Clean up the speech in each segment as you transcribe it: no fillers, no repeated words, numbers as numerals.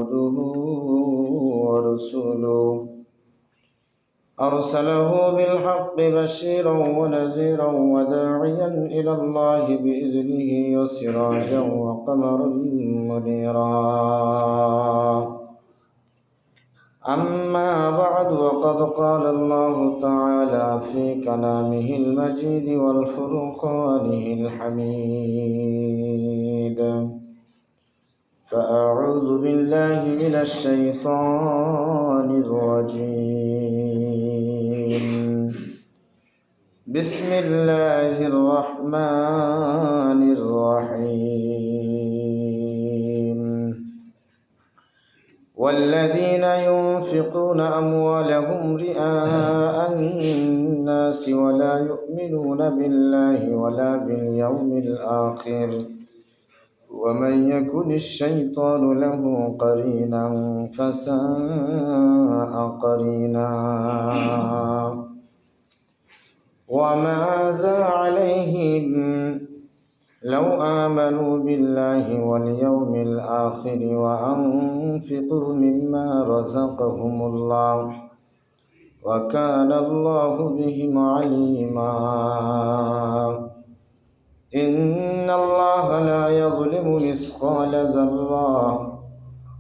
عبده ورسوله أرسله بالحق بشيرا ونذيرا وداعيا إلى الله بإذنه وسراجا وقمرا منيرا. أما بعد، وقد قال الله تعالى في كلامه المجيد والفرقانه الحميد: فأعوذ بالله من الشيطان الرجيم. بسم الله الرحمن الرحيم. والذين ينفقون أموالهم رئاء الناس ولا يؤمنون بالله ولا باليوم الآخر ومن يكن الشيطان له قرينا فساء قرينا. وماذا عليهم لو آمنوا بالله واليوم الآخر وأنفقوا مما رزقهم الله وكان الله بهم عليما. إن الله لا يظلم مثقال ذرة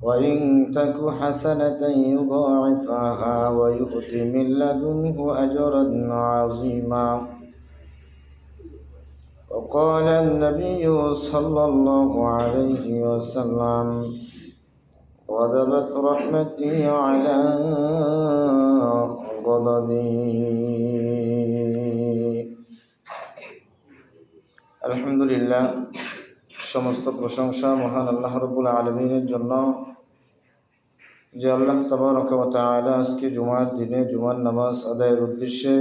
وإن تك حسنة يضاعفها ويؤت من لدنه أجرا عظيما. وقال النبي صلى الله عليه وسلم: غضبت رحمتي على غضبي. আলহামদুলিল্লাহ, সমস্ত প্রশংসা মহান আল্লাহ রাব্বুল আলামিনের জন্য, যে আল্লাহ তাবারক ওয়া তাআলা আজকে জুমার দিনে জুমার নামাজ আদায়ের উদ্দেশ্যে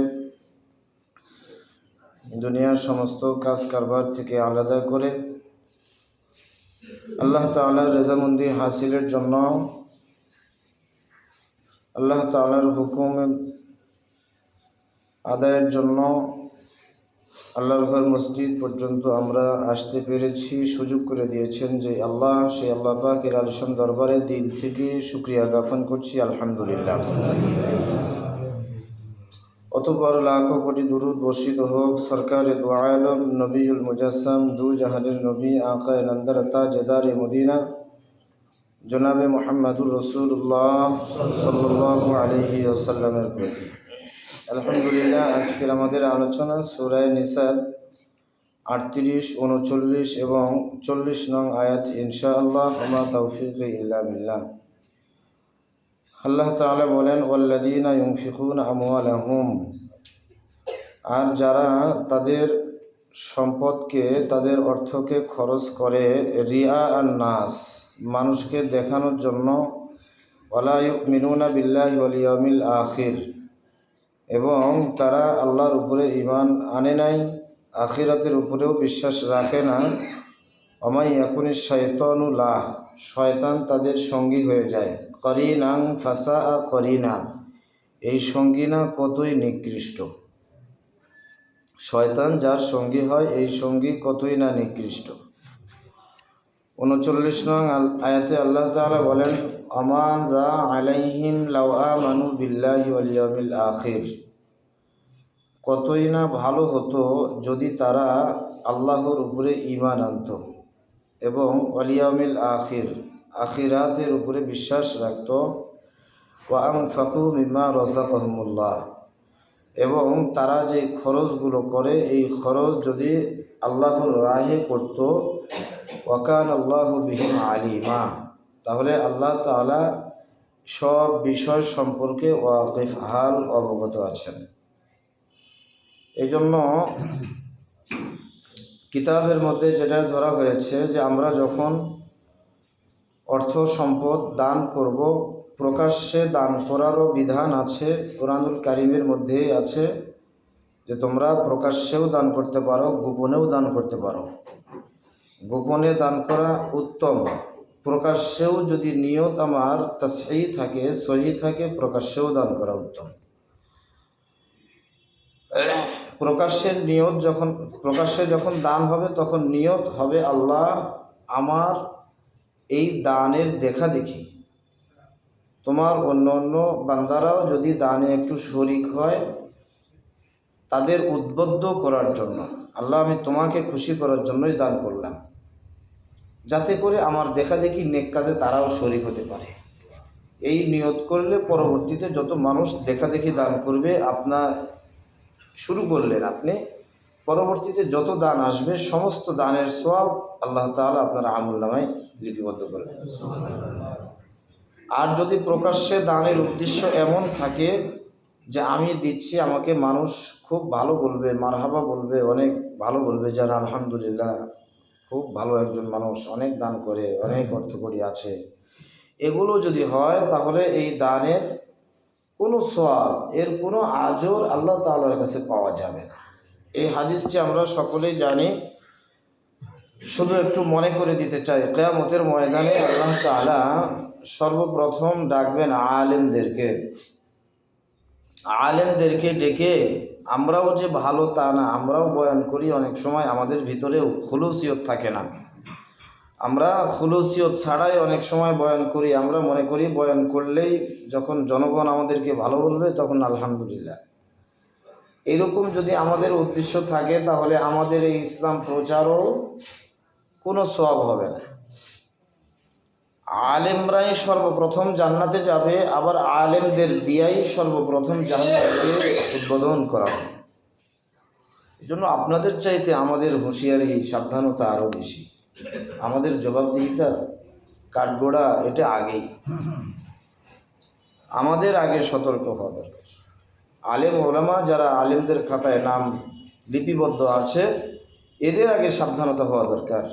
দুনিয়ার সমস্ত কাজ কারবার থেকে আলাদা করে আল্লাহ তাআলার রেজামন্দি হাসিলের জন্য, আল্লাহ তাআলার হুকুম আদায়ের জন্য আল্লাহর ঘর মসজিদ পর্যন্ত আমরা আসতে পেরেছি, সুযোগ করে দিয়েছেন যে আল্লাহ, সেই আল্লাহ পাকের আলিশান দরবারে দিল থেকে শুকরিয়া জ্ঞাপন করছি, আলহামদুলিল্লাহ। অতঃপর লাখো কোটি দুরুদ বর্ষিত হোক সরকারে দু আলম নবীউল মুজাসসাম, দু জাহানের নবী, আকায়ে নন্দর তাজদারে মদিনা জনাবে মুহাম্মদুর রাসূলুল্লাহ সাল্লাল্লাহু আলাইহি ওয়াসাল্লামের প্রতি। আলহামদুলিল্লাহ, আজকের আমাদের আলোচনা সূরা নিসার 38, 39 এবং 40 নং আয়াত ইনশাআল্লাহ। ওমা তাওফীকি ইল্লা বিল্লাহ। আল্লাহ তাআলা বলেন: ওয়াল্লাযীনা ইউনফিকুনা আমওয়ালাহুম, আর যারা তাদের সম্পদকে, তাদের অর্থকে খরচ করে রিয়া আন নাস, মানুষকে দেখানোর জন্য, ওয়ালা ইউমিনুনা বিল্লাহি ওয়াল ইয়াউমিল আখির, এবং তারা আল্লাহর উপরে ঈমান আনে নাই, আখিরাতের উপরেও বিশ্বাস রাখে না। ওমা ইয়াকুনিশ শাইতানু লাহ, শয়তান তাদের সঙ্গী হয়ে যায়। করিনাং ফাসাআ করিনা, এই সঙ্গী না কতই নিকৃষ্ট। শয়তান যার সঙ্গী হয়, এই সঙ্গী কতই না নিকৃষ্ট। 39 নং আয়াতে আল্লাহ তাআলা বলেন: আমাযা আলাইহিম লাউ আমানু বিল্লাহি ওয়াল ইয়াউমিল আখির, কতই না ভালো হতো যদি তারা আল্লাহর উপরে ঈমান আনত এবং ওয়াল ইয়াউমিল আখির, আখিরাতের উপরে বিশ্বাস রাখত। ওয়া আনফাকু মিম্মা রাযাকাহুমুল্লাহ, এবং তারা যে খরচগুলো করে, এই খরচ যদি আল্লাহর রাহে করত। ওয়া কানা আল্লাহু বিহিম আলিমা, তাহলে আল্লাহ তাআলা সব বিষয় সম্পর্কে ওয়াকিফ, হাল অবগত আছেন। এই জন্য কিতাবের মধ্যে যেটা ধরা হয়েছে যে আমরা যখন অর্থ সম্পদ দান করব, প্রকাশ্যে দান করারও বিধান আছে। কোরআনুল কারীমের মধ্যে আছে যে তোমরা প্রকাশ্যেও দান করতে পারো, গোপনেও দান করতে পারো। গোপনে দান করা উত্তম, প্রকাশ্যেও যদি নিয়ত আমার তাসহিহ থাকে, সহি থাকে, প্রকাশ্যেও দান করা উত্তম। প্রকাশ্যে যখন দান হবে, তখন নিয়ত হবে আল্লাহ আমার এই দানের দেখা দেখি, তোমার অন্য অন্য বান্দারাও যদি দানে একটু শরিক হয় তাদের উদ্বুদ্ধ করার জন্য, আল্লাহ আমি তোমাকে খুশি করার জন্যই দান করলাম, যাতে করে আমার দেখা দেখি নেক কাজে তারাও শরিক হতে পারে। এই নিয়ত করলে পরবর্তীতে যত মানুষ দেখা দেখি দান করবে, আপনার শুরু করলেন আপনি, পরবর্তীতে যত দান আসবে সমস্ত দানের সওয়াব আল্লাহ তাআলা আপনার আমলনামায় লিপিবদ্ধ করবেন। আর যদি প্রকাশ্যে দানের উদ্দেশ্য এমন থাকে যে আমি দিচ্ছি, আমাকে মানুষ খুব ভালো বলবে, মারহাবা বলবে, অনেক ভালো বলবে, যারা আলহামদুলিল্লাহ খুব ভালো একজন মানুষ, অনেক দান করে, অনেক অর্থকরী আছে, এগুলো যদি হয় তাহলে এই দানের কোনো সওয়াব, এর কোনো আজর আল্লাহ তাআলার কাছে পাওয়া যাবে না। এই হাদিসটি আমরা সকলেই জানি, শুধু একটু মনে করে দিতে চাই। কিয়ামতের ময়দানে আল্লাহ তাআলা সর্বপ্রথম ডাকবেন আলেমদেরকে। আলেমদেরকে ডেকে, আমরাও যে ভালো তা না, আমরাও বয়ান করি, অনেক সময় আমাদের ভিতরেও খুলুসিয়ত থাকে না, আমরা খুলুসিয়ত ছাড়াই অনেক সময় বয়ান করি। আমরা মনে করি বয়ান করলেই যখন জনগণ আমাদেরকে ভালো বলবে তখন আলহামদুলিল্লাহ। এরকম যদি আমাদের উদ্দেশ্য থাকে তাহলে আমাদের এই ইসলাম প্রচারও কোনো সওয়াব হবে না। আলেমরাই সর্বপ্রথম জান্নাতে যাবে, আবার আলেমদের দিয়াই সর্বপ্রথম জান্নাতকে উদ্বোধন করা হবে। এই জন্য আপনাদের চাইতে আমাদের হুঁশিয়ারি, সাবধানতা আরও বেশি। আমাদের জবাবদিহিতা, কাঠগোড়া এটা আগেই, আমাদের আগে সতর্ক হওয়া দরকার। আলেম ওলামা যারা আলেমদের খাতায় নাম লিপিবদ্ধ আছে, এদের আগে সাবধানতা হওয়া দরকার।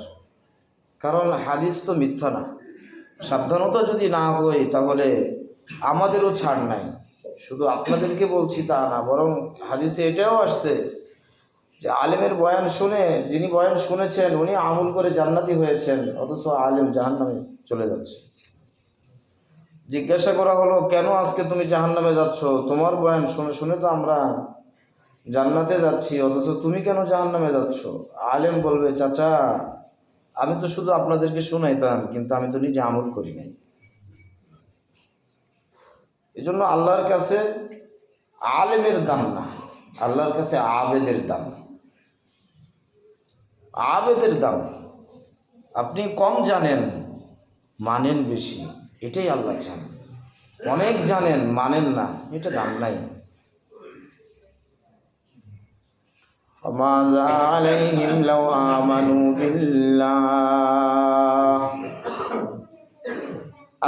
কারণ হাদিস তো মিথ্যা না। সাবধানতা যদি না হয় তাহলে আমাদেরও ছাড় নাই। শুধু আপনাদেরকে বলছি তা না, বরং হাদিসে এটাও আসছে যে আলেমের বয়ান শুনে, যিনি বয়ান শুনেছেন উনি আমল করে জান্নাতি হয়েছেন, অথচ আলেম জাহান্নামে চলে যাচ্ছে। জিজ্ঞাসা করা হলো, কেন আজকে তুমি জাহান্নামে যাচ্ছ? তোমার বয়ান শুনে শুনে তো আমরা জান্নাতে যাচ্ছি, অথচ তুমি কেন জাহান্নামে যাচ্ছ? আলেম বলবে, চাচা আমি তো শুধু আপনাদেরকে শোনাইতাম, কিন্তু আমি তো নিজে আমল করি নাই। এই জন্য আল্লাহর কাছে আলেমের দাম না, আল্লাহর কাছে আবেদের দাম। আবেদের দাম, আপনি কম জানেন মানেন বেশি, এটাই আল্লাহ চান। অনেক জানেন মানেন না, এটা দাম নাই। মাযা আলাইহিম লাউ আমানু বিল্লাহ,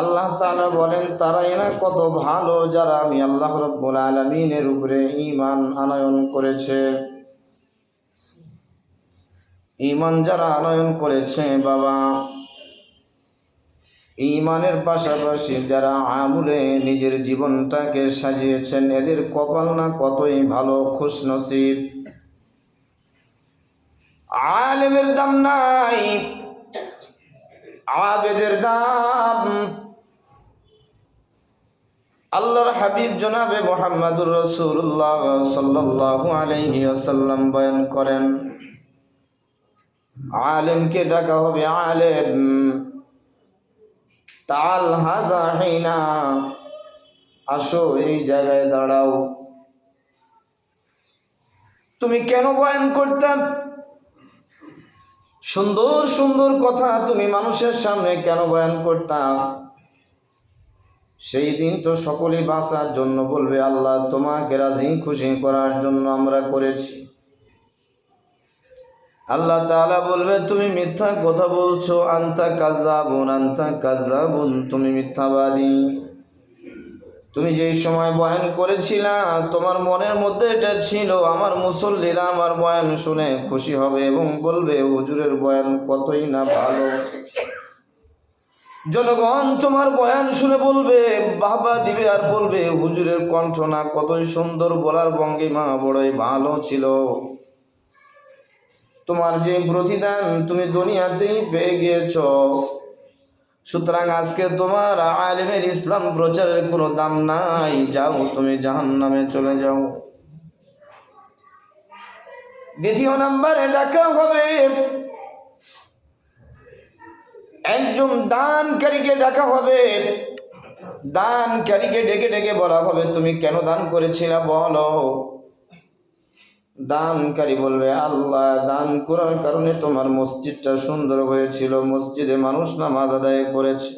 আল্লাহ তাআলা বলেন তারা এরা কত ভালো যারা আমি আল্লাহ রাব্বুল আলামিনের উপরে ঈমান আনয়ন করেছে। ঈমান যারা আনয়ন করেছে বাবা, ঈমানের পাশাপাশি যারা আমলে নিজের জীবনটাকে সাজিয়েছেন, এদের কপাল না কতই ভালো, খুশনসিব। আলেমের দাম নাই, আবেদের দাম। আল্লাহর হাবিব জনাবে মুহাম্মদুর রাসূলুল্লাহ সাল্লাল্লাহু আলাইহি ওয়াসাল্লাম বয়ান করেন, আলেমকে ডাকা হবে, আলেম তাল হাযা হিনা, আসো এই জায়গায় দাঁড়াও। তুমি কেন বয়ান করতাম? সুন্দর সুন্দর কথা তুমি মানুষের সামনে কেন বয়ান করতাম? সেই দিন তো সকলেই বাঁচার জন্য বলবে, আল্লাহ তোমাকে রাজি খুশি করার জন্য আমরা করেছি। আল্লাহ তাআলা বলবে, তুমি মিথ্যা কথা বলছো, আনতা কাযাবুন, আনতা কাযাবুন, তুমি মিথ্যাবাদী। তুমি যেই সময় বয়ান করেছিলা তোমার মনের মধ্যে এটা ছিল, আমার মুসল্লিরা আমার বয়ান শুনে খুশি হবে এবং বলবে হুজুরের বয়ান কতই না ভালো। জনগণ তোমার বয়ান শুনে বলবে, বাহবা দিবে আর বলবে হুজুরের কণ্ঠ না কতই সুন্দর, বলার ভঙ্গিমা বড়ই ভালো ছিল। তোমার যে প্রতিদান তুমি দুনিয়াতেই পেয়ে গিয়েছ, সুতরাং আজকে তোমার আলেমের ইসলাম প্রচারের কোনো দাম নাই, যাও তুমি জাহান্নামে চলে যাও। দ্বিতীয় নম্বরে ডাকা হবে একজন দানকারীকে, ডাকা হবে দানকারীকে ডেকে ডেকে বলা হবে, তুমি কেন দান করেছিলে বলো। দানকারী বলবে, আল্লাহ, দান করার কারণে তোমার মসজিদটা সুন্দর হয়েছিল, মসজিদে মানুষ নামাজ আদায় করেছে,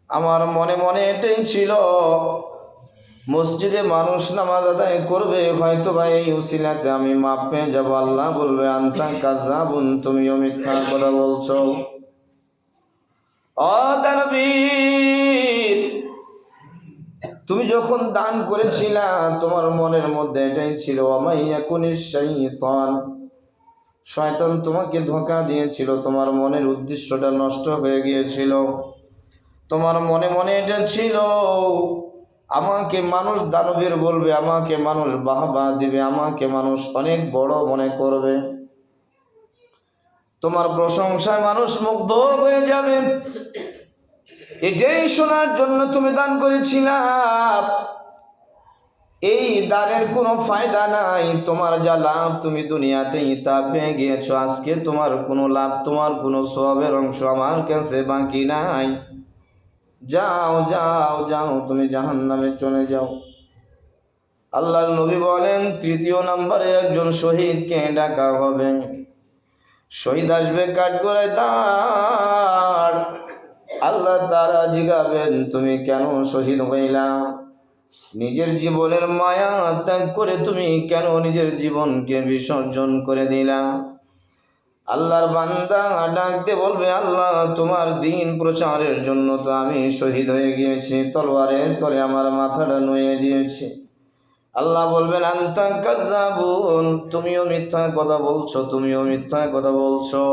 আমার মনে মনে এটাই ছিল মসজিদে মানুষ নামাজ আদায় করবে, হয়তো বা এই উসিলাতে আমি মাপ পেয়ে যাবো। আল্লাহ বলবে, আনতা কাযাবুন, তুমিও মিথ্যা কথা বলছো। ও দানবীর, তুমি যখন দান করেছিলা তোমার মনের মধ্যে এটাই ছিল, ওয়ামাইয়াকুনিশ শাইতান, শয়তান তোমাকে ধোঁকা দিয়েছিল, তোমার মনের উদ্দেশ্যটা নষ্ট হয়ে গিয়েছিল। তোমার মনে মনে এটা ছিল আমাকে মানুষ দানবীর বলবে, আমাকে মানুষ বাহবা দিবে, আমাকে মানুষ অনেক বড় মনে করবে, তোমার প্রশংসায় মানুষ মুগ্ধ হয়ে যাবে। এটাই শোনার জন্য তুমি দান করেছিলা। এই দানের কোনো ফায়দা নাই, তোমার যা লাভ তুমি দুনিয়াতেই তা পেয়ে গিয়েছো। আজকে তোমার কোনো লাভ, তোমার কোনো সওয়াবের অংশ আমার কাছে বাকি নাই। যাও যাও যাও, তুমি জাহান্নামে চলে যাও। আল্লাহর নবী বলেন, তৃতীয় নম্বরে একজন শহীদকে ডাকা হবে। শহীদ আসবে কাঠগড়ায় দাঁড়। আল্লাহ তাআলা জিজ্ঞাবেন, তুমি কেন শহীদ হইলা? নিজের জীবনের মায়া ত্যাগ করে তুমি কেন নিজের জীবনকে বিসর্জন করে দিলা? আল্লাহর বান্দা ডাক দিয়ে বলবে, আল্লাহ, তোমার দ্বীন প্রচারের জন্য তো আমি শহীদ হয়ে গিয়েছি, তলোয়ারের তলে আমার মাথাটা নুয়ে দিয়েছি। আল্লাহ বলবেন, আনতা কাযাবুন, তুমিও মিথ্যা কথা বলছো, তুমিও মিথ্যা কথা বলছো।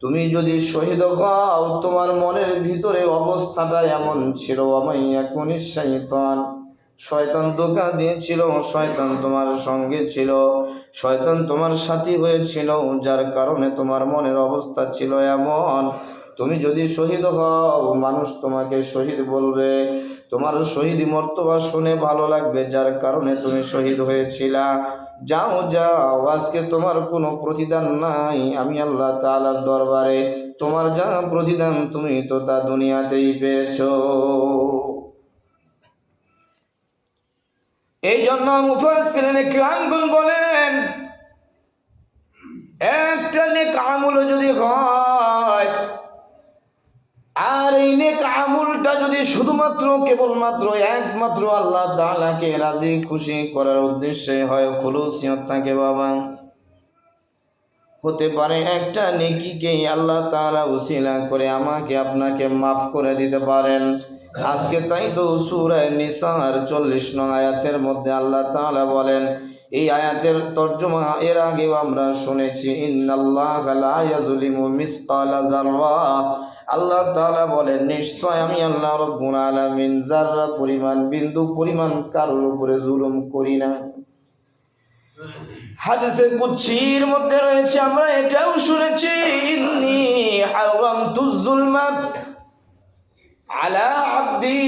তুমি যদি শহীদ হও, তোমার মনের ভিতরে অবস্থাটা এমন ছিল, ওয়ামাইয়াকুনিশ শাইতান, শয়তান ধোঁকা দিয়েছিল, শয়তান তোমার সঙ্গে ছিল, শয়তান তোমার সাথী হয়েছিল, যার কারণে তোমার মনের অবস্থা ছিল এমন। তুমি যদি শহীদ হও, মানুষ তোমাকে শহীদ বলবে, তোমার শহীদি মর্তবা শুনে ভালো লাগবে, যার কারণে তুমি শহীদ হয়েছিলা। যাও যাও, আজকে তোমার কোনো প্রতিদান নাই আমি আল্লাহ তাআলার দরবারে। তোমার যা প্রতিদান তুমি তো তা দুনিয়াতেই পেয়েছো। এই জন্য মুফাসসিরিনে কিরামগণ বলেন, একটা নেক আমল যদি হয়, আর এই নেক আমলটা যদি শুধুমাত্র কেবলমাত্র একমাত্র আল্লাহ তাআলাকে রাজি খুশি করার উদ্দেশ্যে হয়, খুলুসিয়ত থাকে বাবা, হতে পারে একটা নেকিকে আল্লাহ তাআলা উসিলা করে আমাকে আপনাকে মাফ করে দিতে পারেন। আজকে তাই তো সূরা নিসার 40 নং আয়াতের মধ্যে আল্লাহ তাআলা বলেন, এই আয়াতের তর্জমা এর আগেও আমরা শুনেছি, ইন্নাল্লাহা লা ইয়াযলিমু মিসকালা যাররা, আল্লাহ তাআলা বলেন, নিশ্চয় আমি আল্লাহ রাব্বুল আলামিন যাররা পরিমাণ, বিন্দু পরিমাণ কারোর উপরে জুলুম করি না। হাদিসে কুদসির মধ্যে রয়েছে, আমরা এটাও শুনেছি, ইন্নী হারামতুজ যুলমা আলা আবদি,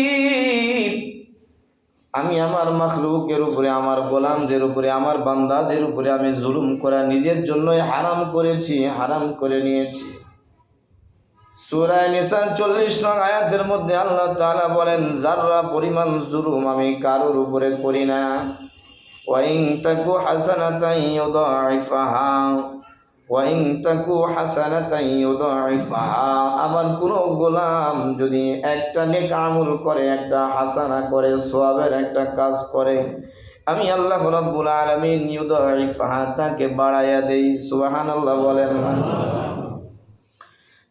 আমি আমার মাখলুকের উপরে, আমার গোলামদের উপরে, আমার বান্দাদের উপরে আমি জুলুম করা নিজের জন্যই হারাম করেছি, হারাম করে নিয়েছি। সূরা নিসা 40 নং আয়াতের মধ্যে আল্লাহ তাআলা বলেন, যাররা পরিমাণ জুলুম আমি কারোর উপরে করি না। ওয়াইন তাকু হাসানাতান ইউদাইফাহা, ওয়াইন তাকু হাসানাতান ইউদাইফাহা, আমার কোনো গোলাম যদি একটা নেক আমল করে, একটা হাসানা করে, সওয়াবের একটা কাজ করে, আমি আল্লাহ রাব্বুল আলামিন ইউদাইফাহা, তাকে বাড়াইয়া দেই। সুবহানাল্লাহ বলেন।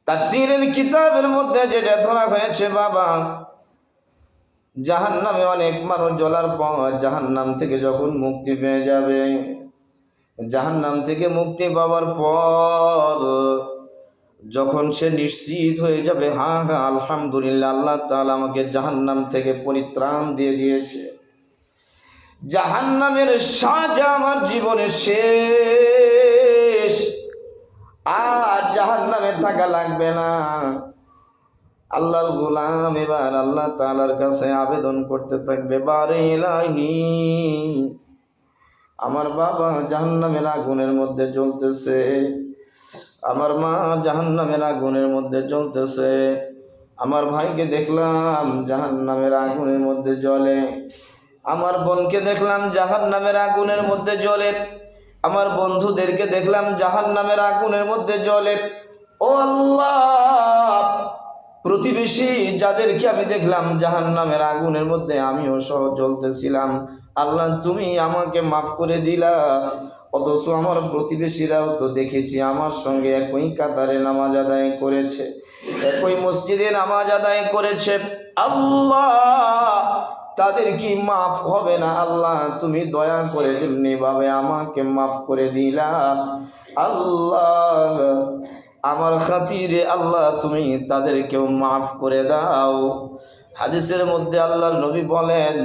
তাফসীরের কিতাবের মধ্যে যেটা ধরা হয়েছে বাবা, জাহান্নামে অনেক মানুষ জ্বলার পর জাহান্নাম থেকে যখন মুক্তি পেয়ে যাবে, জাহান্নাম থেকে মুক্তি পাওয়ার পর যখন সে নিশ্চিত হয়ে যাবে, হ্যাঁ হ্যাঁ আলহামদুলিল্লাহ, আল্লাহ তাআলা আমাকে জাহান্নাম থেকে পরিত্রাণ দিয়ে দিয়েছে, জাহান্নামের সাজা আমার জীবনে শেষ, আর জাহান্নামে থাকা লাগবে না। আল্লাহর গোলাম এবার আল্লাহ তাআলার কাছে আবেদন করতে থাকবে, বারে ইলাহি, আমার বাবা জাহান্নামের আগুনের মধ্যে জ্বলতেছে, আমার মা জাহান্নামের আগুনের মধ্যে জ্বলতেছে, আমার ভাইকে দেখলাম জাহান্নামের আগুনের মধ্যে জ্বলে, আমার বোনকে দেখলাম জাহান্নামের আগুনের মধ্যে জ্বলে, আমার বন্ধুদেরকে দেখলাম জাহান্নামের আগুনের মধ্যে জ্বলে। ও আল্লাহ, প্রতিবেশী যাদেরকে আমি দেখলাম জাহান্নামের আগুনের মধ্যে আমিও সহ জ্বলতেছিলাম, আল্লাহ তুমি আমাকে মাফ করে দিলা। অথচ আমার প্রতিবেশীরাও তো দেখেছি আমার সঙ্গে একই কাতারে নামাজ আদায় করেছে, একই মসজিদে নামাজ আদায় করেছে। আল্লাহ, তাদের কি মাফ হবে না? আল্লাহ তুমি দয়া করে যেমনি ভাবে আমাকে মাফ করে দিলা, আল্লাহ আমার খাতিরে আল্লাহ তুমি তাদেরকেও মাফ করে দাও। হাদিসের মধ্যে আল্লাহর নবী বলেন,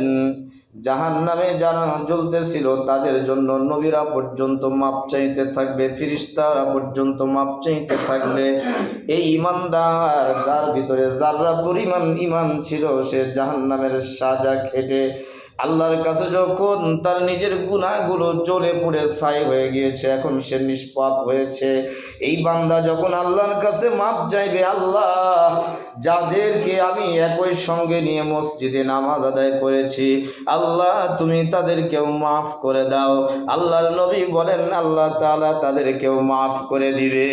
জাহান্নামে যারা জ্বলতেছিল তাদের জন্য নবীরা পর্যন্ত মাপ চাইতে থাকবে, ফেরেশতারা পর্যন্ত মাপ চাইতে থাকবে। এই ইমানদার যার ভিতরে যারা পরিমাণ ইমান ছিল, সে জাহান্নামের সাজা খেটে আল্লাহর কাছে যখন তার নিজের গুনাহগুলো জ্বলে পুড়ে ছাই হয়ে গিয়েছে, এখন সে নিষ্পাপ হয়েছে, এই বান্দা যখন আল্লাহর কাছে মাপ চাইবে, আল্লাহ যাদেরকে আমি একই সঙ্গে নিয়ে মসজিদে নামাজ আদায় করেছি, আল্লাহ তুমি তাদেরকেও মাফ করে দাও। আল্লাহর নবী বলেন আল্লাহ তাআলা তাদেরকেও মাফ করে দিবে।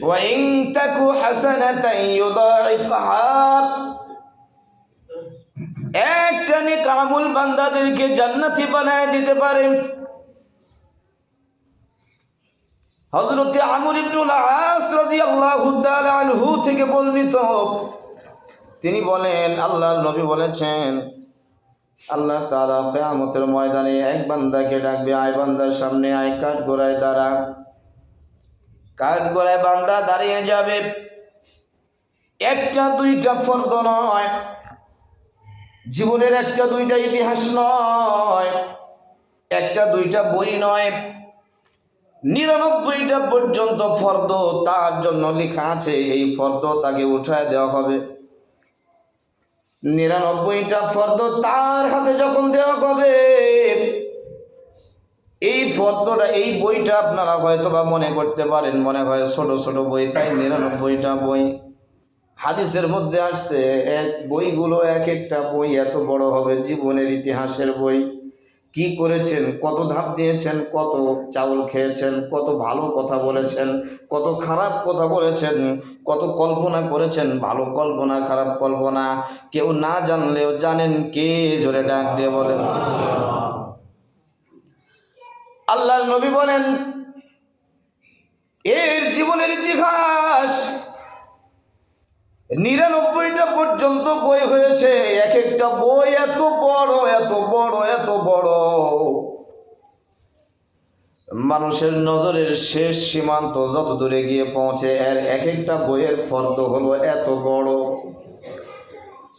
وَإِن تَكُ حَسَنَةً يُضَاعِفْهَا, একটা নেক আমল বান্দাদেরকে জান্নাতি বানায় দিতে পারে। হযরত আমর ইবনুল আস রাদিয়াল্লাহু তাআলা আনহু থেকে বর্ণিত, তিনি বলেন আল্লাহর নবী বলেছেন, আল্লাহ তাআলা কিয়ামতের ময়দানে এক বান্দাকে ডাকবে, আয় বান্দার সামনে আয়, কাঠগড়ায় দাঁড়া। কাঠগড়ায় বান্দা দাঁড়িয়ে যাবে। একটা দুইটা ফরদ নয়, জীবনের একটা দুইটা ইতিহাস নয়, একটা দুইটা বই নয়, 99টা পর্যন্ত ফরদ তার জন্য লেখা আছে। এই ফরদ তাকে উঠায় দেওয়া হবে। 99টা ফরদ তার হাতে যখন দেওয়া হবে, এই ফরদটা, এই বইটা আপনারা হয়তো বা মনে করতে পারেন মনে হয় ছোট ছোট বই, তাই 99টা বই। হাদিসের মধ্যে আসছে বইগুলো এক একটা বই এত বড় হবে, জীবনের ইতিহাসের বই। কি করেছেন, কত ধাপ দিয়েছেন, কত চাউল খেয়েছেন, কত ভালো কথা বলেছেন, কত খারাপ কথা বলেছেন, কত কল্পনা করেছেন, ভালো কল্পনা খারাপ কল্পনা, কেউ না জানলেও জানেন। কে জোরে ডাক দিয়ে বলেন। আল্লাহর নবী বলেন, এর জীবনের ইতিহাস 99টা পর্যন্ত বই হয়েছে। এক একটা বই এত বড়, এত বড়, এত বড়, মানুষের নজরের শেষ সীমান্ত যত দূরে গিয়ে পৌঁছে, এর এক একটা বইয়ের ফর্দ হলো এত বড়।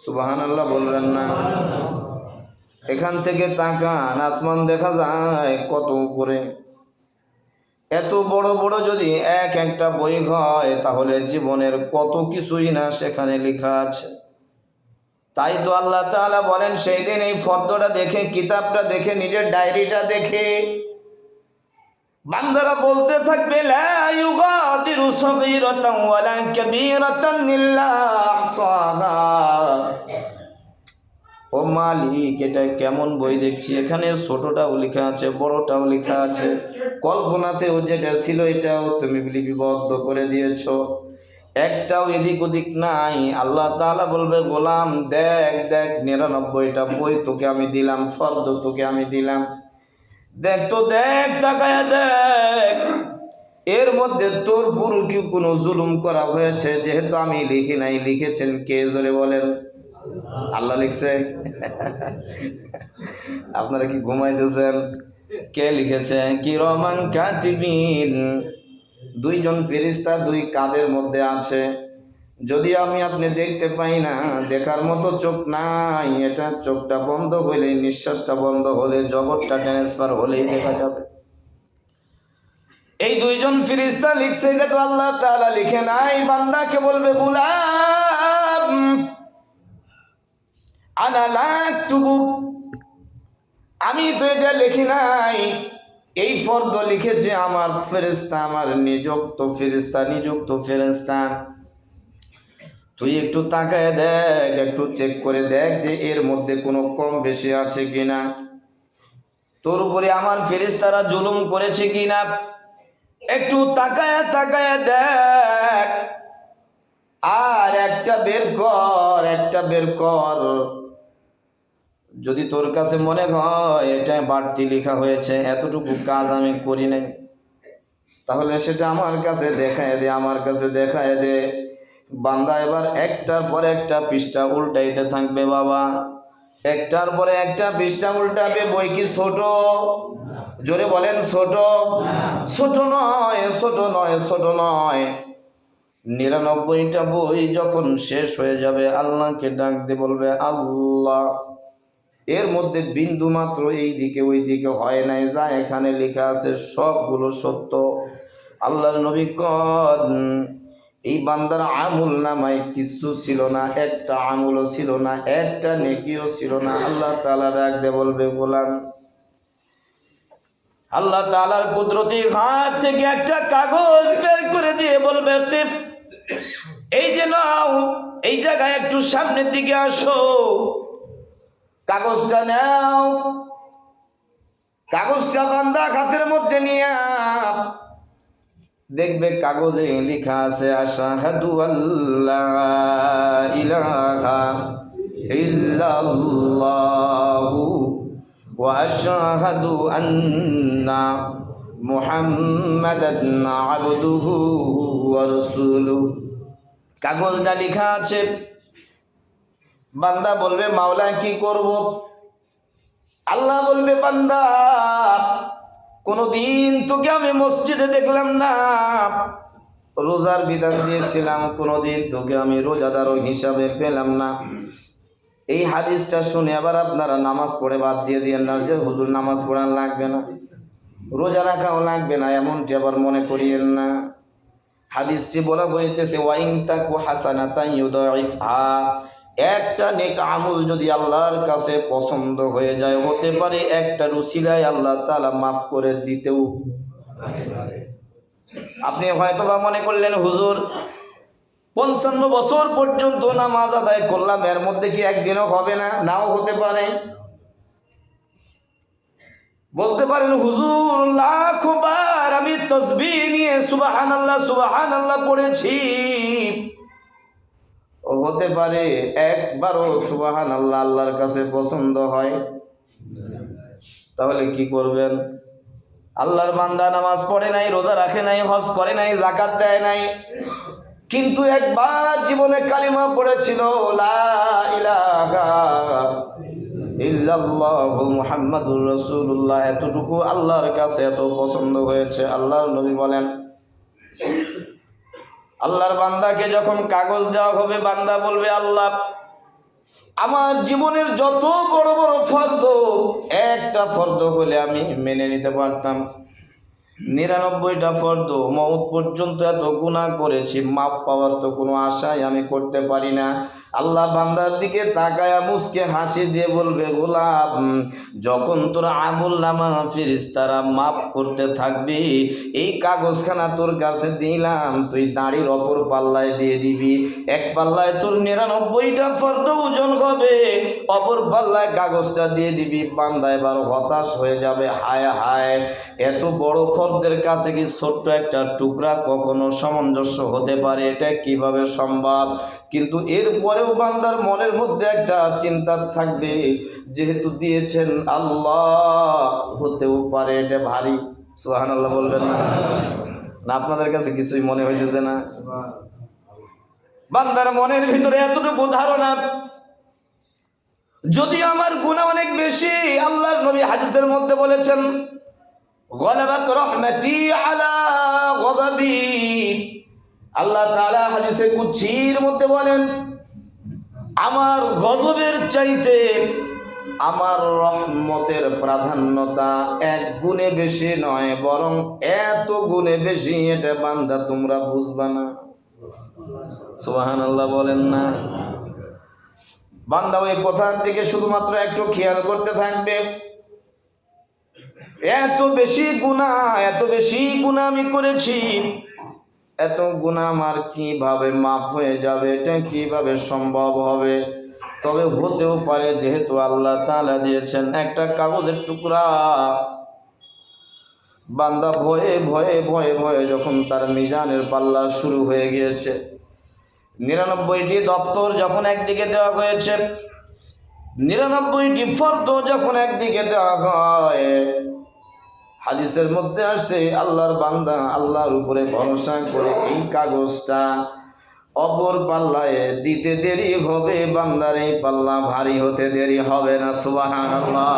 সুবহানাল্লাহ বলবেন না? এখান থেকে তাকান, আসমান দেখা যায় কত উপরে। এত বড় বড় যদি এক একটা বই হয়, তাহলে জীবনের কত কিছুই না সেখানে লেখা আছে। তাই তো আল্লাহ তাআলা বলেন, সেই দিন এই ফর্দটা দেখে, কিতাবটা দেখে, নিজের ডায়েরিটা দেখে বান্দারা বলতে থাকবে, লা ইউগাদিরু সগীরাতান ওয়ালা কাবীরাতান ইল্লা আহসাহা। ও মালিক, এটা কেমন বই দেখছি, এখানে ছোটটাও লেখা আছে, বড়টাও লেখা আছে, কল্পনাতেও যেটা ছিল এটাও তুমি লিপিবদ্ধ করে দিয়েছ, একটাও এদিক ওদিক নাই। আল্লাহ তাআলা বলবে, গোলাম দেখ দেখ, 99টা বই তোকে আমি দিলাম, ফর্দ তোকে আমি দিলাম, দেখ তো, দেখ, তাকায়া দেখ, এর মধ্যে তোর পুরো কি কোনো জুলুম করা হয়েছে? যেহেতু আমি লিখি নাই, লিখেছেন কে জোরে বলেন? আল্লাহ লিখছে। আপনারা কি ঘুমাইতেছেন? কে লিখেছে? কিরামান কাতিবিন, দুইজন ফেরেশতা দুই কাঁধের মধ্যে আছে। যদি আমি আপনি দেখতে পাই না, দেখার মতো চোখ নাই, এটা চোখটা বন্ধ হলে, নিঃশ্বাসটা বন্ধ হলে, জগৎটা ট্রান্সফার হলেই দেখা যাবে। এই দুইজন ফেরেশতা লিখছে, এটা তো আল্লাহ তাআলা লিখে নাই। বান্দাকে বলবে, গোলাম আনা লা আকতুবু, আমি তো এটা লিখি নাই, এই ফরদ লিখেছে আমার ফেরেশতা, আমার নিযুক্ত ফেরেশতা। তুই একটু তাকায় দেখ, একটু চেক করে দেখ যে এর মধ্যে কোনো কম বেশি আছে কিনা, তোর উপরে আমার ফেরেশতারা জুলুম করেছে কিনা, একটু তাকায় দেখ। আর একটা বের কর। যদি তোর কাছে মনে হয় এটা বাড়তি লেখা হয়েছে, এতটুকু কাজ আমি করি নাই, তাহলে সেটা আমার কাছে দেখায় দে। বান্দা এবার একটার পর একটা পৃষ্ঠা উল্টাইতে থাকবে বাবা, একটার পরে একটা পৃষ্ঠা উল্টাবে। বই কি ছোট? জোরে বলেন ছোট? ছোট নয়। 99টা বই যখন শেষ হয়ে যাবে, আল্লাহকে ডাক দিয়ে বলবে, আল্লাহ, এর মধ্যে বিন্দু মাত্র এই দিকে ওই দিকে হয় নাই, যা এখানে লেখা আছে সবগুলো সত্য। আল্লাহর নবী কন, এই বান্দার আমল নামায় কিছু ছিল না, একটা আমলও ছিল না, একটা নেকিও ছিল না। আল্লাহ তাআলা ডাক দিয়ে বলবে, গোলাম, আল্লাহ তাআলার কুদরতি হাত থেকে একটা কাগজ বের করে দিয়ে বলবে, তিফ, এই যে নাও, এই জায়গায় একটু সামনের দিকে আসো, কাগজটা নাও। কাগজটা বান্দা হাতের মধ্যে নিয়ে দেখবে কাগজে লেখা আছে, আশহাদু আল্লা ইলাহা ইল্লাল্লাহু ওয়া আশহাদু আন্না মুহাম্মাদান আবদুহু ওয়া রাসূলুহু। কাগজটা লেখা আছে। বান্দা বলবে, মাওলা কি করব? আল্লাহ বলবে, বান্দা, কোনদিন তোকে আমি মসজিদে দেখলাম না, রোজার বিধান দিয়েছিলাম, কোনদিন তোকে আমি রোজাদার হিসাবে পেলাম না। এই হাদিসটা শুনে আবার আপনারা নামাজ পড়ে বাদ দিয়ে দিয়েন না যে হুজুর নামাজ পড়ান লাগবে না, রোজা রাখাও লাগবে না, এমনটি আবার মনে করিয়েন না। হাদিসটি বলা হইতেছে, ওয়াইন তাকু হাসানাতান ইউদাইফহা, একটা নেক আমল যদি আল্লাহর কাছে পছন্দ হয়ে যায়, হতে পারে একটা উসিলায় আল্লাহ তাআলা মাফ করে দিতেও। আপনি হয়তোবা মনে করলেন, হুজুর 55 বছর পর্যন্ত নামাজ আদায় করলাম, এর মধ্যে কি একদিনও হবে না? নাও হতে পারে। বলতে পারেন, হুজুর লাখবার আমি তাসবিহ নিয়ে সুবহানাল্লাহ পড়েছি, হতে পারে একবারও সুবহানাল্লাহ আল্লাহর কাছে পছন্দ হয়। তাহলে কি করবেন? আল্লাহর বান্দা নামাজ পড়ে নাই, রোজা রাখে নাই, হজ করে নাই, যাকাত দেয় নাই, কিন্তু একবার জীবনে কালিমা পড়েছিল, লা ইলাহা ইল্লাল্লাহু মুহাম্মাদুর রাসূলুল্লাহ, এতটুকু আল্লাহর কাছে এত পছন্দ হয়েছে। আল্লাহর নবী বলেন, আল্লাহর বান্দাকে যখন কাগজ দেওয়া হবে, বান্দা বলবে, আল্লাহ, আমার জীবনের যত বড় বড় ফরদ, একটা ফরদ হলে আমি মেনে নিতে পারতাম, 99টা ফরদ মওত পর্যন্ত এত গুনাহ করেছি, মাপ পাওয়ার তো কোনো আশাই আমি করতে পারি না। আল্লাহ বান্দার দিকে তাকায়া মুসকে হাসি দিয়ে বলবে, গোলাম, যখন তোর আমল নামা ফেরেশতারা মাফ করতে থাকবে, এই কাগজখানা তোর কাছে দিলাম, তুই দাঁড়ির অপর পাল্লায় দিয়ে দিবি। এক পাল্লায় তোর 99টা ফরদ ওজন হবে, অপর পাল্লায় কাগজটা দিয়ে দিবি। বান্দা এবার হতাশ হয়ে যাবে, হায় হায়, এত বড় ফরদের কাছে কি ছোট্ট একটা টুকরা কখনো সামঞ্জস্য হতে পারে? এটা কিভাবে সম্ভব? কিন্তু এরপরেও বান্দার মনের মধ্যে একটা চিন্তা থাকবে, যেহেতু দিয়েছেন আল্লাহ, হতেও পারে এটা ভারী। সুবহানাল্লাহ বলবেন না? না আপনাদের কাছে কিছুই মনে হইতেছে না? বান্দার মনের ভিতরে এতটুকু ধারণা, যদি আমার গুনাহ অনেক বেশি, আল্লাহর নবী হাদিসের মধ্যে বলেছেন, গলাবাত রহমতি আলা গদাবি, আল্লাহ তাআলা হাদিসে কুদসির মধ্যে বলেন, আমার গজবের চাইতে আমার রহমতের প্রাধান্যতা 1 গুণে বেশি নয়, বরং এত গুণে বেশি, এটা বান্দা তোমরা বুঝবা না। সুবহানাল্লাহ বলেন না? বান্দা ওই কথার দিকে শুধুমাত্র একটু খেয়াল করতে থাকবে। এত বেশি গুনাহ আমি করেছি, এত গুনাহ আমার কিভাবে মাফ হয়ে যাবে, এটা কিভাবে সম্ভব হবে? তবে হতেও পারে যেহেতু আল্লাহ তাআলা দিয়েছেন একটা কাগজের টুকরা। বান্দা ভয়ে ভয়ে ভয়ে ভয়ে যখন তার মিজানের পাল্লা শুরু হয়ে গিয়েছে, 99টি দপ্তর যখন একদিকে দেওয়া হয়েছে, 99টি ফর্দ যখন একদিকে দেওয়া হয়, হাদিসের মধ্যে আসছে আল্লাহর বান্দা আল্লাহর উপরে ভরসা করে এই কাগজটা অপর পাল্লায় দিতে দেরি হবে, বান্দার এই পাল্লা ভারী হতে দেরি হবে না। সুবহানাল্লাহ।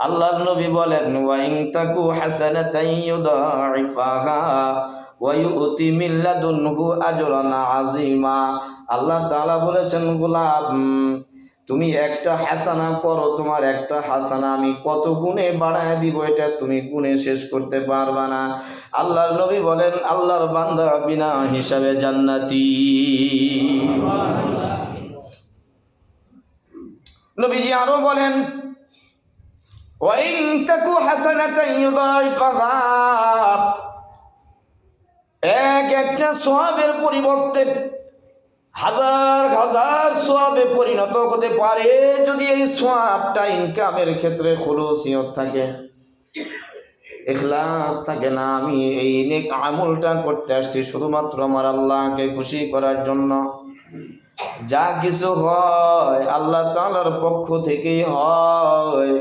আল্লাহর নবী বলেন, ওয়া ইন তাকু হাসানাতান ইউদাইফাহা ওয়া ইউতি মিন লাদুনহু আজরান আযীমা। আল্লাহ তাআলা বলেছেন, গোলাম তুমি একটা হাসানা করো, তোমার একটা হাসানা আমি কত গুণে বাড়ায় দিব এটা তুমি গুণে শেষ করতে পারবা না। আল্লাহর নবী বলেন, আল্লাহর বান্দা বিনা হিসাবে জান্নাতি। নবীজি আরো বলেন, ওয়া ইন তাকু হাসানাতান ইউদাইফাহা, একটা সওয়াবের পরিবর্তে হাজার হাজার সওয়াবে পরিণত হতে পারে যদি এই সওয়াবটা ইনকামের ক্ষেত্রে খুলুসিয়ত থাকে, ইখলাস থাকে না। আমি এই নেক আমলটা করতে আসছি শুধুমাত্র আমার আল্লাহকে খুশি করার জন্য। যা কিছু হয় আল্লাহ তাআলার পক্ষ থেকেই হয়,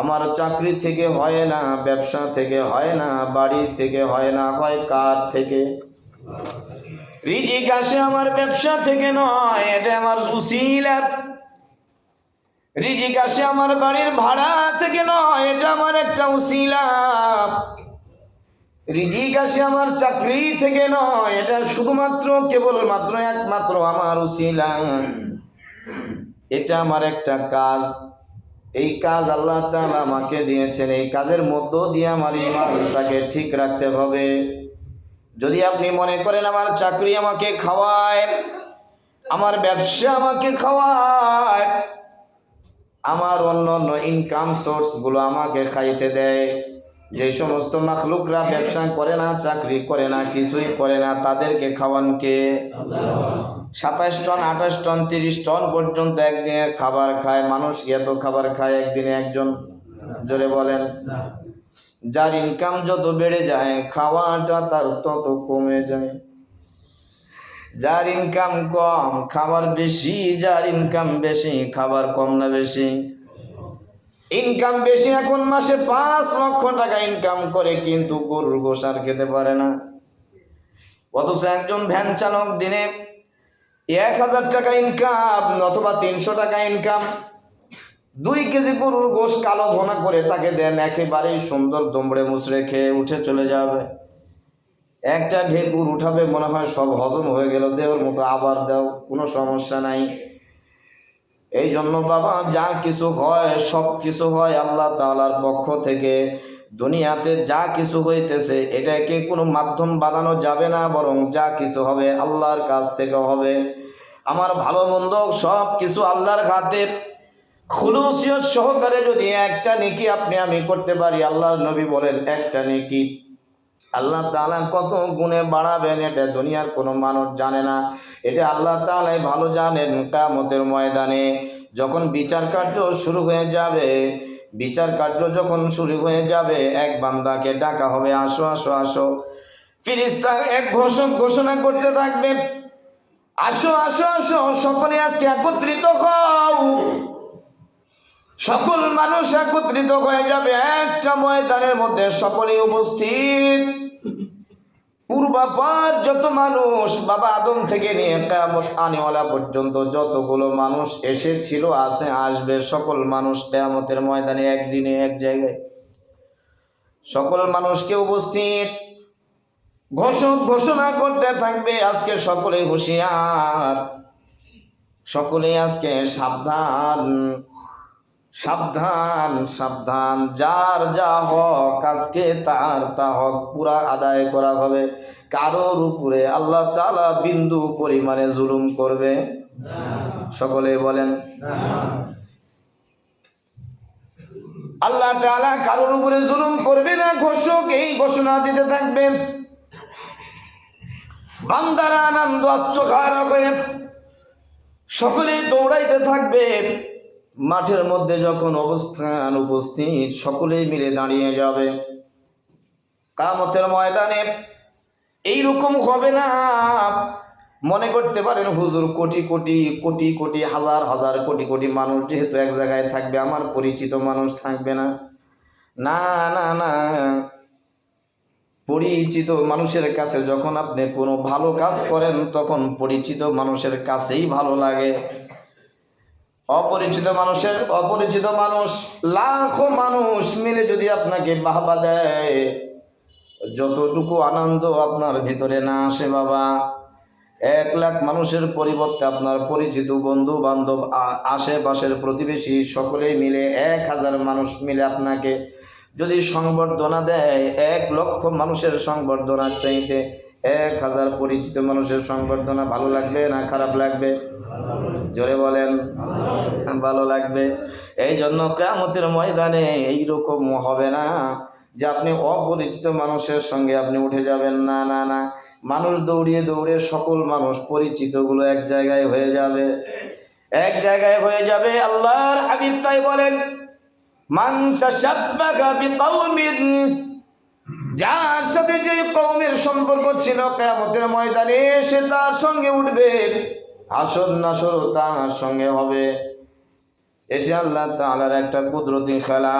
আমার চাকরি থেকে হয় না, ব্যবসা থেকে হয় না, বাড়ি থেকে হয় না, হয় কার থেকে? রিজিক আসে আমার ব্যবসা থেকে নয়, এটা আমার উসিলা। রিজিক আসে আমার বাড়ির ভাড়া থেকে নয়, এটা আমার একটা উসিলা। রিজিক আসে আমার চাকরি থেকে নয়, এটা শুধুমাত্র কেবলমাত্র একমাত্র আমার উসিলা। এটা আমার একটা কাজ, এই কাজ আল্লাহ তাআলা আমাকে দিয়েছেন, এই কাজের মধ্য দিয়ে আমার ঈমানটাকে ঠিক রাখতে হবে। যদি আপনি মনে করেন আমার চাকরি আমাকে খাওয়ায়, আমার ব্যবসা আমাকে খাওয়ায়, আমার অন্য ইনকাম সোর্সগুলো আমাকে খাইতে দেয়, যে সমস্ত মাখলুকরা ব্যবসা করে না, চাকরি করে না, কিছুই করে না, তাদেরকে খাওয়ান কে? 27 টন 28 টন 30 টন পর্যন্ত একদিনে খাবার খায় মানুষ। এত খাবার খায় একদিনে একজন? জোরে বলেন। যার ইনকাম যত বেড়ে যায় খাওয়াটা তার তত কমে যায়। যার ইনকাম কম খাবার বেশি, যার ইনকাম বেশি খাবার কম না বেশি? ইনকাম বেশি, এখন মাসে 5 লক্ষ টাকা ইনকাম করে কিন্তু গরুর গোশত আর খেতে পারে না। অথচ একজন ভ্যান চালক দিনে 1000 টাকা ইনকাম অথবা 300 টাকা ইনকাম, 2 কেজি গরুর গোশত কালো ভুনা করে তাকে দেন, একেবারেই সুন্দর দুমড়ে মুচড়ে খেয়ে উঠে চলে যাবে। একটা ঢেকুর উঠাবে মনে হয় সব হজম হয়ে গেল, দেওয়ার মতো আবার দাও, কোনো সমস্যা নাই। এই জন্য বাবা, যা কিছু হয় সব কিছু হয় আল্লাহ তাআলার পক্ষ থেকে। দুনিয়াতে যা কিছু হইতেছে এটাকে কোনো মাধ্যম বানানো যাবে না, বরং যা কিছু হবে আল্লাহর কাছ থেকে হবে। আমার ভালো মন্দ সব কিছু আল্লাহর হাতে। খুলুসিয়ত সহকারে যদি একটা নেকি আপনি আমি করতে পারি, আল্লাহর নবী বলেন একটা নেকি আল্লাহ তাআলা কত গুণে বাড়াবেন এটা দুনিয়ার কোনো মানুষ জানে না, এটা আল্লাহ তাআলাই ভালো জানেন। কিয়ামতের ময়দানে যখন বিচার কার্য শুরু হয়ে যাবে, বিচার কার্য যখন শুরু হয়ে যাবে, এক বান্দাকে ডাকা হবে, আসো আসো আসো। ফেরেশতা এক ঘোষণা করতে থাকবে, আসো আসো আসো, সকলে আজকে একত্রিত হও। সকল মানুষ একত্রিত হয়ে যাবে একটা ময়দানের মধ্যে, সকলেই উপস্থিত। পূর্বাপার যত মানুষ বাবা আদম থেকে নিয়ে কিয়ামত আনেওয়ালা পর্যন্ত যতগুলো মানুষ এসেছিল, আছে, আসবে, সকল মানুষ কিয়ামতের ময়দানে একদিনে এক জায়গায় সকল মানুষকে উপস্থিত ঘোষণা করতে থাকবে, আজকে সকলেই হুঁশিয়ার, সকলেই আজকে সাবধান সাবধান সাবধান। যার যা হক আজকে তার তা হক পুরা আদায় করা হবে। কারোর উপরে আল্লাহ তাআলা বিন্দু পরিমাণে জুলুম করবে? সকলে বলেন। আল্লাহ তাআলা কারোর উপরে জুলুম করবে না, ঘোষক এই ঘোষণা দিতে থাকবে। বান্দারা আনন্দ আত্মহারা হয়ে সকলেই দৌড়াইতে থাকবে। মাঠের মধ্যে যখন অবস্থান উপস্থিত, সকলেই মিলে দাঁড়িয়ে যাবে। কিয়ামতের ময়দানে এইরকম হবে না। মনে করতে পারেন হুজুর কোটি কোটি কোটি কোটি হাজার হাজার কোটি কোটি মানুষ যেহেতু এক জায়গায় থাকবে, আমার পরিচিত মানুষ থাকবে না। না না না, পরিচিত মানুষের কাছে যখন আপনি কোনো ভালো কাজ করেন তখন পরিচিত মানুষের কাছেই ভালো লাগে। অপরিচিত মানুষ লাখো মানুষ মিলে যদি আপনাকে বাহবা দেয়, যতটুকু আনন্দ আপনার ভিতরে না আসে বাবা, 1,00,000 মানুষের পরিবর্তে আপনার পরিচিত বন্ধু বান্ধব আশেপাশের প্রতিবেশী সকলেই মিলে 1,000 মানুষ মিলে আপনাকে যদি সংবর্ধনা দেয়, 1,00,000 মানুষের সংবর্ধনার চাইতে 1,000 পরিচিত মানুষের সংবর্ধনা ভালো লাগবে না খারাপ লাগবে? জোরে বলেন। ভালো লাগবে। এই জন্য কিয়ামতের ময়দানে এইরকম হবে না যে আপনি অপরিচিত মানুষের সঙ্গে আপনি উঠে যাবেন। না না না, মানুষ দৌড়িয়ে দৌড়ে সকল মানুষ পরিচিতগুলো এক জায়গায় হয়ে যাবে, এক জায়গায় হয়ে যাবে। আল্লাহর হাবিব তাই বলেন, মান তাশাব্বাহা বিকওমিন, যার সাথে যে কওমের সম্পর্ক ছিল কিয়ামতের ময়দানে সে তার সঙ্গে উঠবে, হাসর নাসর তার সঙ্গে হবে। এটি আল্লাহ তাআলার একটা কুদরতি খেলা।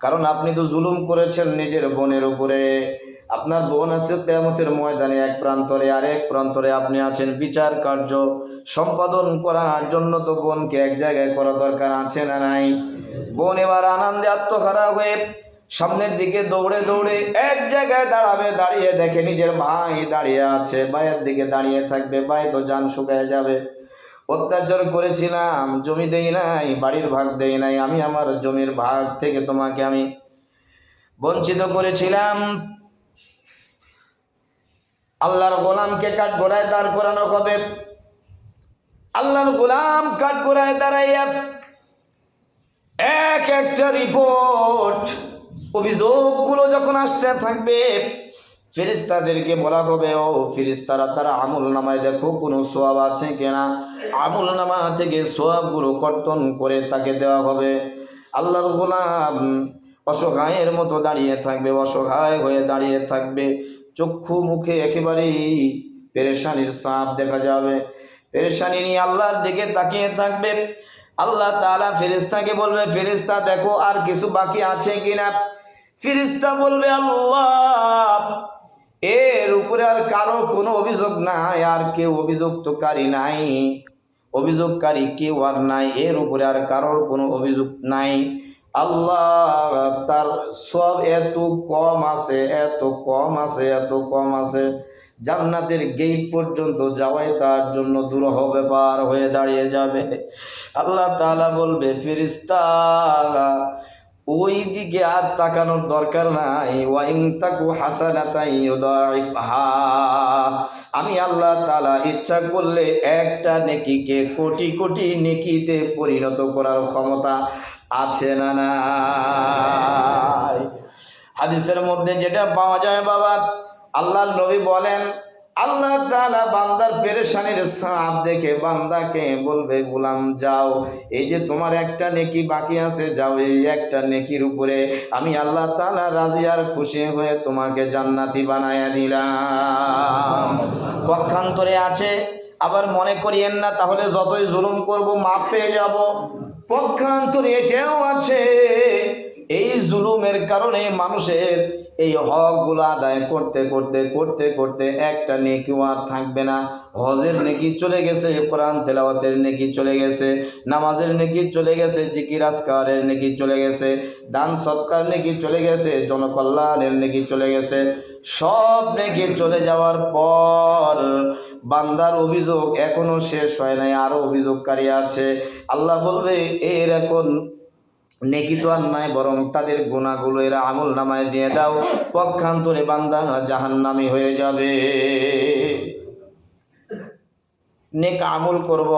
কারণ আপনি তো জুলুম করেছেন নিজের বোনের উপরে। আপনার বোন আছে কিয়ামতের ময়দানে এক প্রান্তরে, আর এক প্রান্তরে আপনি আছেন বিচার কার্য সম্পাদন করার জন্য। তো বোনকে এক জায়গায় করা দরকার আছে না নাই? বোন এবার আনন্দে আত্মহারা হয়ে সামনের দিকে দৌড়ে দৌড়ে এক জায়গায় দাঁড়াবে, দাঁড়িয়ে দেখে নিজের ভাই দাঁড়িয়ে আছে, ভাইয়ের দিকে দাঁড়িয়ে থাকবে। ভাই তো জান শুকায় যাবে, অত্যাচার করেছিলাম, জমি দেই নাই, বাড়ির ভাগ দেই নাই, আমি আমার জমির ভাগ থেকে তোমাকে আমি বঞ্চিত করেছিলাম। আল্লাহর গোলামকে কাঠগড়ায় দাঁড় করানো হবে। আল্লাহর গোলাম কাঠগড়ায় দাঁড়াইয়া এক একটা রিপোর্ট অভিযোগগুলো যখন আসতে থাকবে, ফেরেশতাদেরকে বলা হবে, ও ফেরেশতারা তারা আমল নামায় দেখো কোনো সওয়াব আছে কিনা। আমল নামা থেকে সওয়াবগুলো কর্তন করে তাকে দেওয়া হবে। আল্লাহর গোলাম অসহায়ের মতো দাঁড়িয়ে থাকবে, অসহায় হয়ে দাঁড়িয়ে থাকবে, চক্ষু মুখে একেবারেই পেরেশানির ছাপ দেখা যাবে। পেরেশানি নিয়ে আল্লাহর দিকে তাকিয়ে থাকবে। আল্লাহ তাআলা ফেরেশতাকে বলবে, ফেরেশতা দেখো আর কিছু বাকি আছে কিনা। ফেরেশতা বলবে, আল্লাহ এর উপরে আর কারো কোনো অভিযোগ নাই, আর কেউ অভিযুক্তকারী নাই, অভিযোগকারী কেউ আর নাই, এর উপরে আর কারোর কোনো অভিযোগ নাই। আল্লাহ তার সব এত কম আছে, এত কম আছে, এত কম আছে, জান্নাতের গেট পর্যন্ত যাওয়াই তার জন্য দুরূহ ব্যাপার হয়ে দাঁড়িয়ে যাবে। আল্লাহ তাআলা বলবে, ফেরেশতা ওই দিকে আর তাকানোর দরকার নাই। ওয়া ইন তাকু হাসানাতান ইউদাইফহা, আমি আল্লাহ তাআলা ইচ্ছা করলে একটা নেকিকে কোটি কোটি নেকিতে পরিণত করার ক্ষমতা আছে না নাই? হাদিসের মধ্যে যেটা পাওয়া যায় বাবা, আল্লাহর নবী বলেন, আল্লাহ তাআলা বান্দার পেরেশানির ছাপ দেখে বান্দাকে বলবে, গোলাম যাও, এই যে তোমার একটা নেকি বাকি আছে, যাও এই একটা নেকির উপরে আমি আল্লাহ তাআলা রাজি আর খুশি হয়ে তোমাকে জান্নাতি বানায়া দিলাম। পক্ষান্তরে আছে, আবার মনে করিয়েন না তাহলে যতই জুলুম করব মাপ পেয়ে যাব। পক্ষান্তরে এটাও আছে, এই জুলুমের কারণে মানুষের এই হকগুলো আদায় করতে করতে করতে করতে একটা নেকিও আর থাকবে না। হজের নেকি চলে গেছে, কোরআন তেলাওয়াতের নেকি চলে গেছে, নামাজের নেকি চলে গেছে, জিকির আজকারের নেকি চলে গেছে, দান সৎকার নেকি চলে গেছে, জনকল্যাণের নেকি চলে গেছে। সব নেকি চলে যাওয়ার পর বান্দার অভিযোগ এখনো শেষ হয় নাই, আরো অভিযোগকারী আছে। আল্লাহ বলবে, এর এখন নেকি তো আর নাই, বরং তাদের গুনাহগুলো এরা আমল নামায় দিয়ে দাও। পক্ষান্তরে বান্দা জাহান্নামী হয়ে যাবে। নেক আমল করব